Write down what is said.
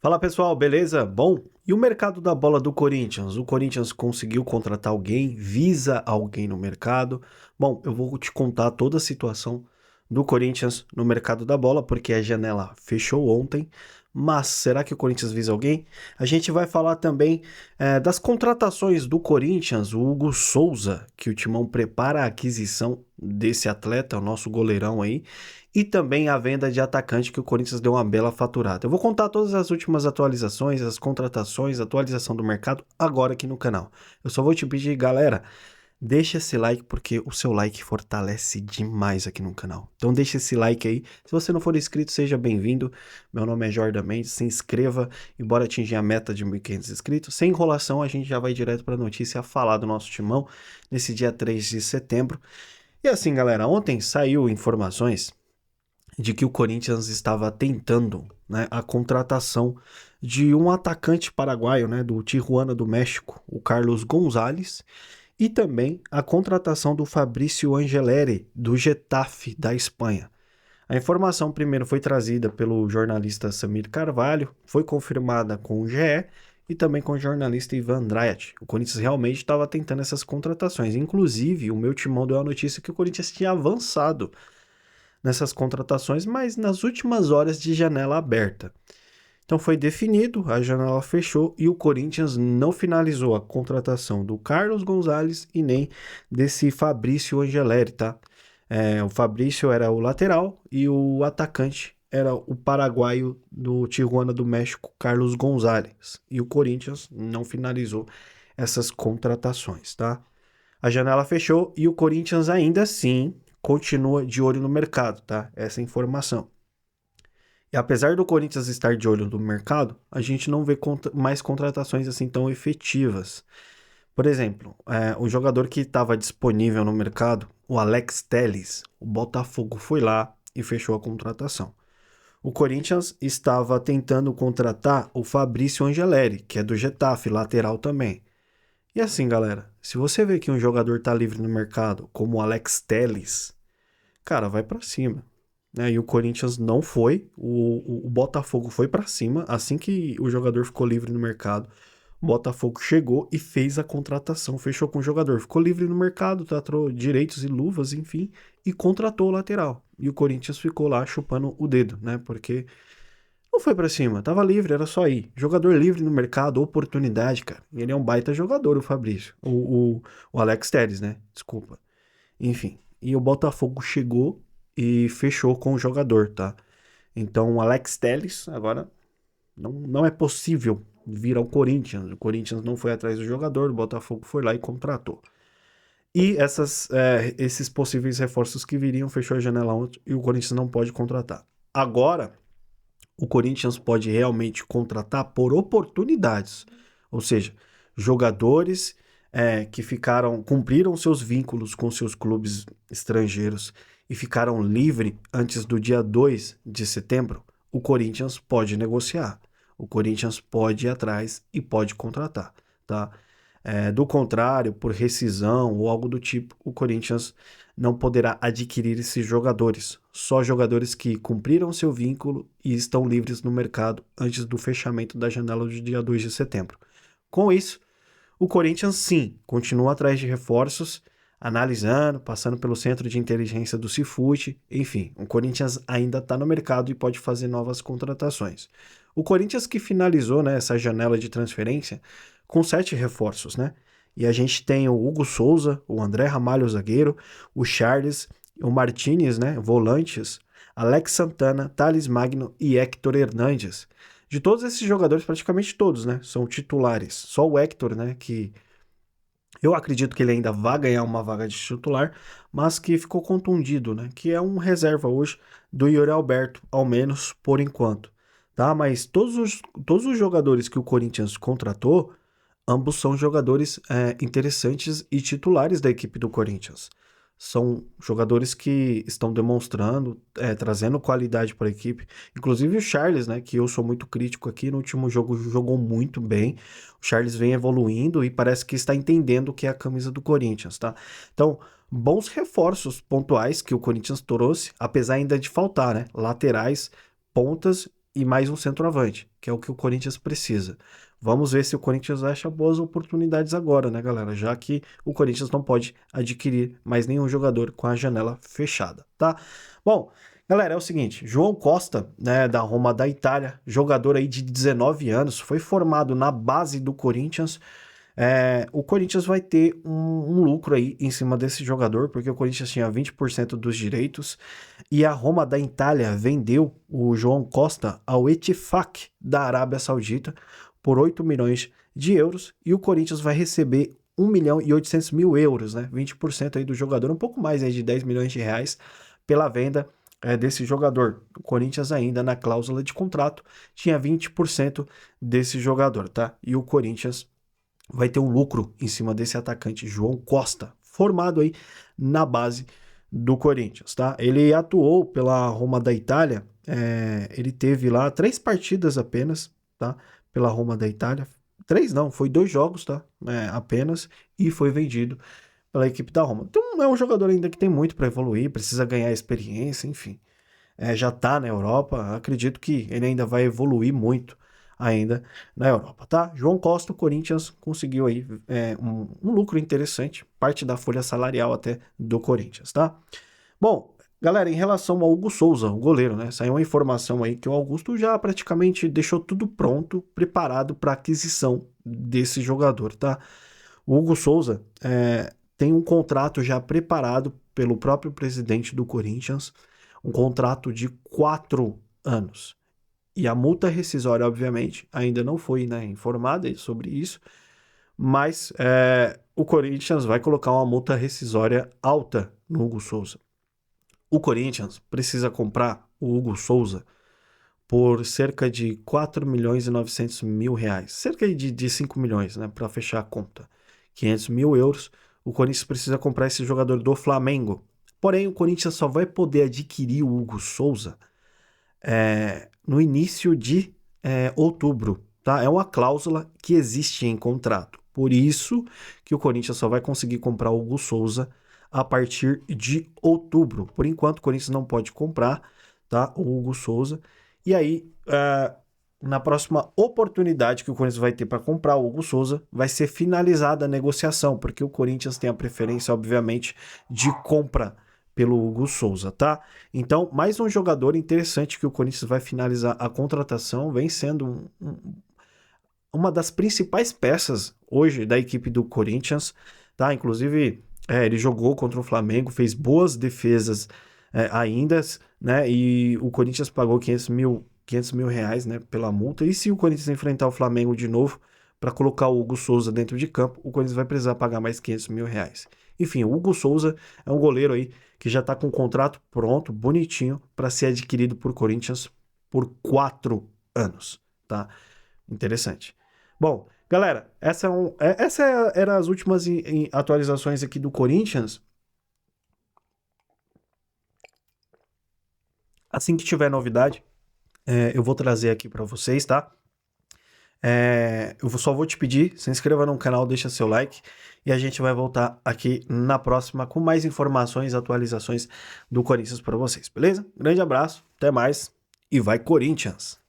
Fala pessoal, beleza? Bom, e o mercado da bola do Corinthians? O Corinthians conseguiu contratar alguém? Visa alguém no mercado? Bom, eu vou te contar toda a situação do Corinthians no mercado da bola, porque a janela fechou ontem. Mas será que o Corinthians visa alguém? A gente vai falar também das contratações do Corinthians, o Hugo Souza, que o Timão prepara a aquisição desse atleta, o nosso goleirão aí, e também a venda de atacante que o Corinthians deu uma bela faturada. Eu vou contar todas as últimas atualizações, as contratações, atualização do mercado agora aqui no canal. Eu só vou te pedir, galera, deixa esse like porque o seu like fortalece demais aqui no canal. Então deixa esse like aí. Se você não for inscrito, seja bem-vindo. Meu nome é Jordan Mendes, se inscreva e bora atingir a meta de 1.500 inscritos. Sem enrolação, a gente já vai direto para a notícia falar do nosso timão nesse dia 3 de setembro. E assim, galera, ontem saiu informações de que o Corinthians estava tentando, né, a contratação de um atacante paraguaio, né, do Tijuana do México, o Carlos Gonzalez, e também a contratação do Fabrício Angeleri, do Getafe da Espanha. A informação primeiro foi trazida pelo jornalista Samir Carvalho, foi confirmada com o GE e também com o jornalista Ivan Andrade. O Corinthians realmente estava tentando essas contratações. Inclusive, o meu timão deu a notícia que o Corinthians tinha avançado nessas contratações, mas nas últimas horas de janela aberta. Então foi definido, a janela fechou e o Corinthians não finalizou a contratação do Carlos Gonzalez e nem desse Fabrício Angeleri, tá? O Fabrício era o lateral e o atacante era o paraguaio do Tijuana do México, Carlos Gonzalez. E o Corinthians não finalizou essas contratações, tá? A janela fechou e o Corinthians ainda assim continua de olho no mercado, tá? Essa informação. E apesar do Corinthians estar de olho no mercado, a gente não vê mais contratações assim tão efetivas. Por exemplo, o jogador que estava disponível no mercado, o Alex Telles, o Botafogo foi lá e fechou a contratação. O Corinthians estava tentando contratar o Fabrício Angeleri, que é do Getafe, lateral também. E assim, galera, se você vê que um jogador está livre no mercado, como o Alex Telles, cara, vai pra cima. Né? E o Corinthians não foi, o Botafogo foi pra cima, assim que o jogador ficou livre no mercado, o Botafogo chegou e fez a contratação, fechou com o jogador, ficou livre no mercado, tratou direitos e luvas, enfim, e contratou o lateral. E o Corinthians ficou lá chupando o dedo, né? Porque não foi pra cima, tava livre, era só ir. Jogador livre no mercado, oportunidade, cara. E ele é um baita jogador, o Fabrício. O Alex Telles, né? Desculpa. Enfim, e o Botafogo chegou e fechou com o jogador, tá? Então o Alex Telles agora não é possível vir ao Corinthians. O Corinthians não foi atrás do jogador, o Botafogo foi lá e contratou. E esses possíveis reforços que viriam, fechou a janela ontem e o Corinthians não pode contratar. Agora, o Corinthians pode realmente contratar por oportunidades, ou seja, jogadores que cumpriram seus vínculos com seus clubes estrangeiros e ficaram livres antes do dia 2 de setembro, o Corinthians pode negociar, o Corinthians pode ir atrás e pode contratar, tá? Do contrário, por rescisão ou algo do tipo, o Corinthians não poderá adquirir esses jogadores. Só jogadores que cumpriram seu vínculo e estão livres no mercado antes do fechamento da janela do dia 2 de setembro. Com isso, o Corinthians sim, continua atrás de reforços, analisando, passando pelo centro de inteligência do Cifute, enfim, o Corinthians ainda está no mercado e pode fazer novas contratações. O Corinthians que finalizou, né, essa janela de transferência com 7 reforços, né? E a gente tem o Hugo Souza, o André Ramalho, zagueiro, o Charles, o Martinez, né, volantes, Alex Santana, Thales Magno e Héctor Hernandes. De todos esses jogadores, praticamente todos, né, são titulares. Só o Héctor, né, que eu acredito que ele ainda vai ganhar uma vaga de titular, mas que ficou contundido, né, que é um reserva hoje do Yuri Alberto, ao menos por enquanto. Tá? Mas todos os jogadores que o Corinthians contratou, ambos são jogadores interessantes e titulares da equipe do Corinthians. São jogadores que estão demonstrando, trazendo qualidade para a equipe. Inclusive o Charles, né, que eu sou muito crítico aqui, no último jogo jogou muito bem. O Charles vem evoluindo e parece que está entendendo o que é a camisa do Corinthians, tá? Então, bons reforços pontuais que o Corinthians trouxe, apesar ainda de faltar, né? Laterais, pontas e mais um centroavante, que é o que o Corinthians precisa. Vamos ver se o Corinthians acha boas oportunidades agora, né, galera? Já que o Corinthians não pode adquirir mais nenhum jogador com a janela fechada, tá? Bom, galera, é o seguinte, João Costa, né, da Roma da Itália, jogador aí de 19 anos, foi formado na base do Corinthians. O Corinthians vai ter um lucro aí em cima desse jogador, porque o Corinthians tinha 20% dos direitos e a Roma da Itália vendeu o João Costa ao Ettifaq da Arábia Saudita por 8 milhões de euros e o Corinthians vai receber 1 milhão e 800 mil euros, né? 20% aí do jogador, um pouco mais aí de 10 milhões de reais pela venda desse jogador. O Corinthians ainda na cláusula de contrato tinha 20% desse jogador, tá? E o Corinthians vai ter um lucro em cima desse atacante João Costa, formado aí na base do Corinthians, tá? Ele atuou pela Roma da Itália, ele teve lá 3 partidas apenas, tá? Pela Roma da Itália, 3 não, foi 2 jogos, tá? Apenas, e foi vendido pela equipe da Roma. Então é um jogador ainda que tem muito para evoluir, precisa ganhar experiência, enfim. Já tá na Europa, acredito que ele ainda vai evoluir muito ainda na Europa, tá? João Costa, o Corinthians conseguiu aí um lucro interessante, parte da folha salarial até do Corinthians, tá? Bom, galera, em relação ao Hugo Souza, o goleiro, né? Saiu uma informação aí que o Augusto já praticamente deixou tudo pronto, preparado para aquisição desse jogador, tá? O Hugo Souza tem um contrato já preparado pelo próprio presidente do Corinthians, um contrato de 4 anos. E a multa rescisória, obviamente, ainda não foi, né, informada sobre isso, mas o Corinthians vai colocar uma multa rescisória alta no Hugo Souza. O Corinthians precisa comprar o Hugo Souza por cerca de 4 milhões e 900 mil reais, cerca de 5 milhões, né, para fechar a conta. 500 mil euros, o Corinthians precisa comprar esse jogador do Flamengo. Porém, o Corinthians só vai poder adquirir o Hugo Souza no início de outubro, tá? É uma cláusula que existe em contrato. Por isso que o Corinthians só vai conseguir comprar o Hugo Souza a partir de outubro. Por enquanto, o Corinthians não pode comprar, tá, o Hugo Souza. E aí, na próxima oportunidade que o Corinthians vai ter para comprar o Hugo Souza, vai ser finalizada a negociação, porque o Corinthians tem a preferência, obviamente, de compra pelo Hugo Souza, tá? Então, mais um jogador interessante que o Corinthians vai finalizar a contratação, vem sendo uma das principais peças hoje da equipe do Corinthians, tá? Inclusive, ele jogou contra o Flamengo, fez boas defesas ainda, né? E o Corinthians pagou 500 mil reais, né, pela multa. E se o Corinthians enfrentar o Flamengo de novo para colocar o Hugo Souza dentro de campo, o Corinthians vai precisar pagar mais 500 mil reais. Enfim, o Hugo Souza é um goleiro aí que já está com o contrato pronto, bonitinho, para ser adquirido por Corinthians por 4 anos, tá? Interessante. Bom, galera, essa eram as últimas atualizações aqui do Corinthians. Assim que tiver novidade, eu vou trazer aqui para vocês, tá? Eu só vou te pedir, se inscreva no canal, deixa seu like e a gente vai voltar aqui na próxima com mais informações e atualizações do Corinthians para vocês, beleza? Grande abraço, até mais e vai Corinthians!